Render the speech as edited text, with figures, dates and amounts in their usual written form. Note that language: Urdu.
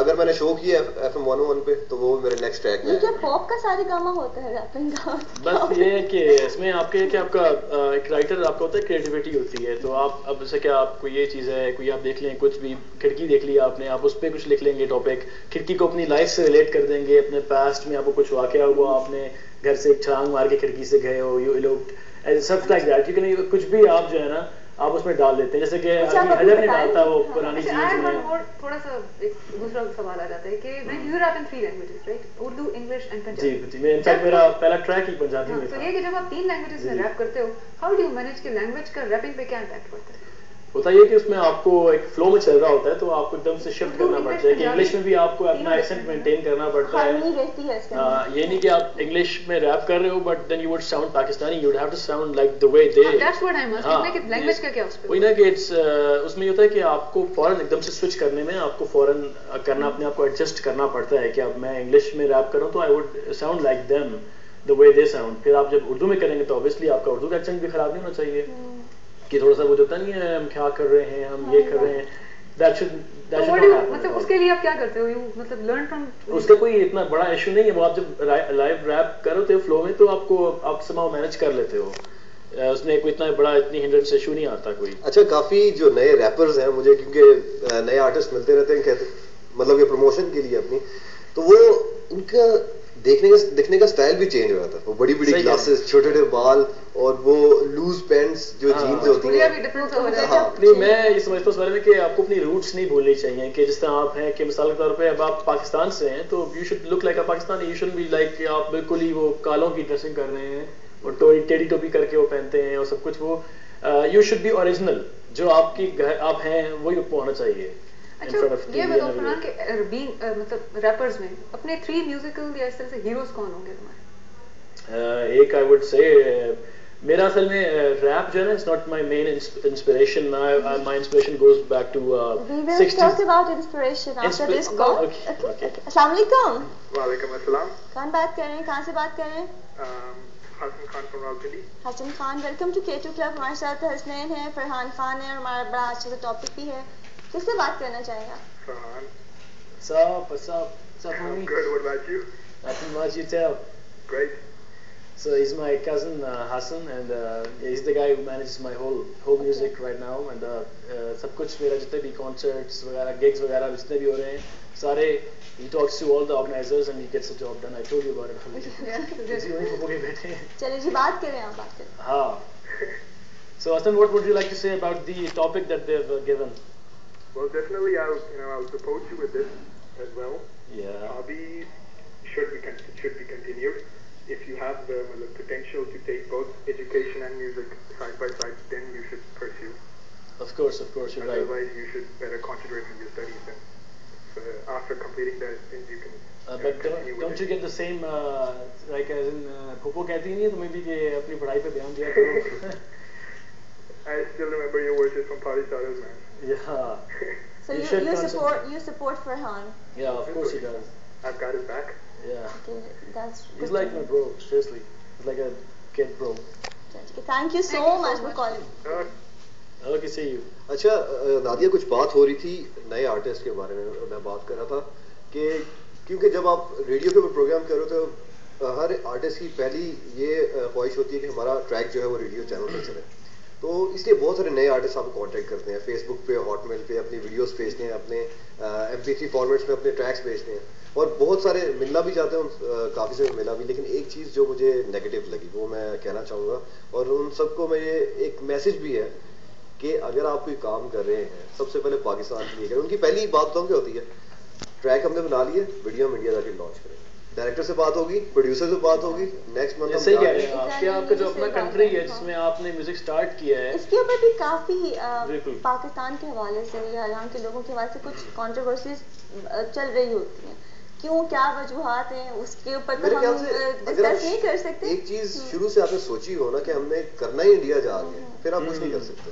اگر میں نے شو کیا FM 101 پہ تو وہ میرے نیکسٹ ٹریک میں. یہ کیا پاپ کا سارے گاما ہوتا ہے ریپنگ کا؟ بس یہ ہے کہ اس میں آپ کے کہ آپ کا ایک رائٹر آپ کا ہوتا ہے کریٹیوٹی ہوتی ہے. تو آپ اب جیسے کہ آپ کو یہ چیز ہے کوئی آپ دیکھ لیں کچھ بھی کھڑکی دیکھ لی آپ نے, آپ اس پہ کچھ لکھ لیں گے ٹاپک, کھڑکی کو اپنی لائف سے ریلیٹ کر دیں گے, اپنے پاسٹ میں آپ کو کچھ واقعہ ہوا, آپ نے گھر سے ایک چھلانگ مار کے کھڑکی سے گئے ہو, یو ایلوپڈ سب لائک دیٹ. کیونکہ کچھ بھی آپ جو ہے نا آپ اس میں ڈال دیتے ہیں, جیسے کہ حجر نہیں ڈالتا وہ پرانی چیز میں. تھوڑا سا ایک دوسرا سوال آ جاتا ہے کہ you rap in 3 languages right, Urdu, English and Punjabi. جی میں انفیکٹ میرا پہلا ٹریک ہی پنجابی میں تھا. تو یہ کہ جب آپ 3 لینگویجز میں ریپ کرتے ہو, ہاؤ ڈو یو مینیج کہ لینگویج کا ریپنگ پہ کیا امپیکٹ پڑتا ہے؟ ہوتا یہ کہ اس میں آپ کو ایک فلو میں چل رہا ہوتا ہے تو آپ کو ایک دم سے شفٹ کرنا پڑتا ہے کہ انگلش میں بھی آپ کو اپنا ایکسنٹ مینٹین کرنا پڑتا ہے. یہ نہیں کہ آپ انگلش میں ریپ کر رہے ہو but then you would sound Pakistani, you would have to sound like the way they. That's what I must کہ لینگویج کا کیا اس پہ وہی نا کہ اس میں یہ ہوتا ہے کہ آپ کو فوراً ایک دم سے سوئچ کرنے میں آپ کو فوراً کرنا, اپنے آپ کو ایڈجسٹ کرنا پڑتا ہے کہ اب میں انگلش میں ریپ کروں تو I would sound like them the way they sound. پھر آپ جب اردو میں کریں گے تو اوبیسلی آپ کا اردو کا ایکسنٹ بھی خراب نہیں ہونا چاہیے کہ تھوڑا سا وہ ہوتا نہیں ہے ہم کیا کر رہے ہیں, ہم یہ کر رہے ہیں. مطلب اس کے لیے آپ کیا کرتے ہو, مطلب لرن فرام, اس کا کوئی اتنا بڑا ایشو نہیں ہے. وہ آپ جب لائیو ریپ کر رہے ہو فلو میں تو آپ کو آپ سماؤ مینج کر لیتے ہو, اس میں کوئی اتنا بڑا اتنی ہنڈرنس ایشو نہیں آتا کوئی. اچھا کافی جو نئے ریپرز ہیں مجھے کیونکہ نئے آرٹسٹ ملتے رہتے ہیں کہتے مطلب یہ پروموشن کے لیے اپنی, تو وہ ان کا دیکھنے کا سٹائل بھی چینج ہو جاتا ہے. وہ بڑی بڑی گلاسز, چھوٹے چھوٹے بال اور وہ لوز پینٹس جو جینز ہوتی ہیں. میں یہ سمجھتا ہوں اس بارے میں کہ آپ کو اپنی روٹس نہیں بھولنی چاہیے کہ جس طرح آپ ہیں کہ مثال کے طور پہ اب آپ پاکستان سے ہیں تو you should look like a Pakistani, you should be like کہ آپ بالکل ہی وہ کالوں کی ڈریسنگ کر رہے ہیں اور ٹیڑھی ٹوپی کر کے وہ پہنتے ہیں اور سب کچھ. وہ یو شوڈ بی اوریجنل, جو آپ کی آپ ہیں وہی آپ کو ہونا چاہیے. اچھا یہ بتاؤ فرحان کہ مطلب ریپرز میں اپنے 3 میوزیکل یا اس طرح سے ہیروز کون ہوں گے تمہارے؟ ایک آئی وڈ سے میرا اصل میں ریپ جو ہے نا it's not my main inspiration, my inspiration goes back to 60s. السلام علیکم. وعلیکم السلام. کون بات کر رہے ہیں, کہاں سے بات کر رہے ہیں؟ Hasan Khan from Rawalpindi. Hasan Khan, welcome to K2 club. ہمارے ساتھ حسنین ہے, فرحان خان ہے, اور ہمارا بڑا اچھا سا ٹاپک بھی ہے. کس سے بات کرنا چاہیں گا؟ Farhan. What's up, homie? I'm good. What about you? Nothing much, you tell. Great. So he's my cousin Hassan, and he's the guy who manages my whole music right now. And سب کچھ میرا جتنے بھی concerts وغیرہ, gigs وغیرہ جتنے بھی ہو رہے ہیں سارے, he talks to all the organizers and he gets the job done. I told you about it. اسی وہیں پھپھو کے بیٹھے ہیں. چلیے جی بات کریں, آپ بات کریں. ہاں. So Hassan, what would you like to say about the topic that they've given? Well, definitely I'll support you with this as well. Yeah. Hobbies should be continued. If you have the potential to take both education and music side by side, then you should pursue. Of course, you're right. Otherwise, you should better concentrate on your studies. And after completing that, then you can. But don't you get the same like as in پھپھو کہتی نہیں ہے تمہیں بھی کہ اپنی پڑھائی پہ دھیان دیا کرو. I still remember your verses from Party Starters, man. Yeah. So you support Farhan? Yeah, of course he does. I've got his back. Yeah. Okay, that's good. He's like my bro, seriously. He's like a kid bro. Thank you so much for calling. Okay, see you. اچھا نادیہ, کچھ بات ہو رہی تھی نئے آرٹسٹ کے بارے میں بات کر رہا تھا کہ کیونکہ جب آپ ریڈیو کے اوپر پروگرام کر رہے ہو تو ہر آرٹسٹ کی پہلی یہ خواہش ہوتی ہے کہ ہمارا ٹریک جو ہے وہ ریڈیو چینل پہ چلے. تو اس لیے بہت سارے نئے آرٹسٹ آپ کو کانٹیکٹ کرتے ہیں, فیس بک پہ, ہاٹ میل پہ اپنی ویڈیوز بھیجتے ہیں, اپنے MP3 فارمیٹس میں اپنے ٹریکس بھیجتے ہیں, اور بہت سارے ملنا بھی چاہتے ہیں, کافی سے ملا بھی. لیکن ایک چیز جو مجھے نیگیٹو لگی وہ میں کہنا چاہوں گا, اور ان سب کو میرے ایک میسج بھی ہے کہ اگر آپ کوئی کام کر رہے ہیں سب سے پہلے پاکستان کے لیے کریں. ان کی پہلی بات تو کیا ہوتی ہے, ٹریک ہم نے بنا لیے, ویڈیو ہم انڈیا جا کے لانچ کریں. ڈائریکٹر سے بات ہوگی, پروڈیوسر سے بات ہوگی, نیکسٹ منتھ. صحیح کہہ رہے ہیں آپ کہ آپ کا جو اپنا کنٹری ہے جس میں آپ نے میوزک سٹارٹ کیا ہے, اس کے اوپر بھی کافی پاکستان کے حوالے سے یا یہاں کے لوگوں کے حوالے سے کچھ کنٹروورسیز چل رہی ہوتی ہیں. کیوں, کیا وجوہات ہیں, اس کے اوپر تو ہم ڈسکس نہیں کر سکتے. ایک چیز شروع سے آپ نے سوچی ہو نا کہ ہم نے کرنا ہی انڈیا جا کے, پھر آپ کچھ نہیں کر سکتے.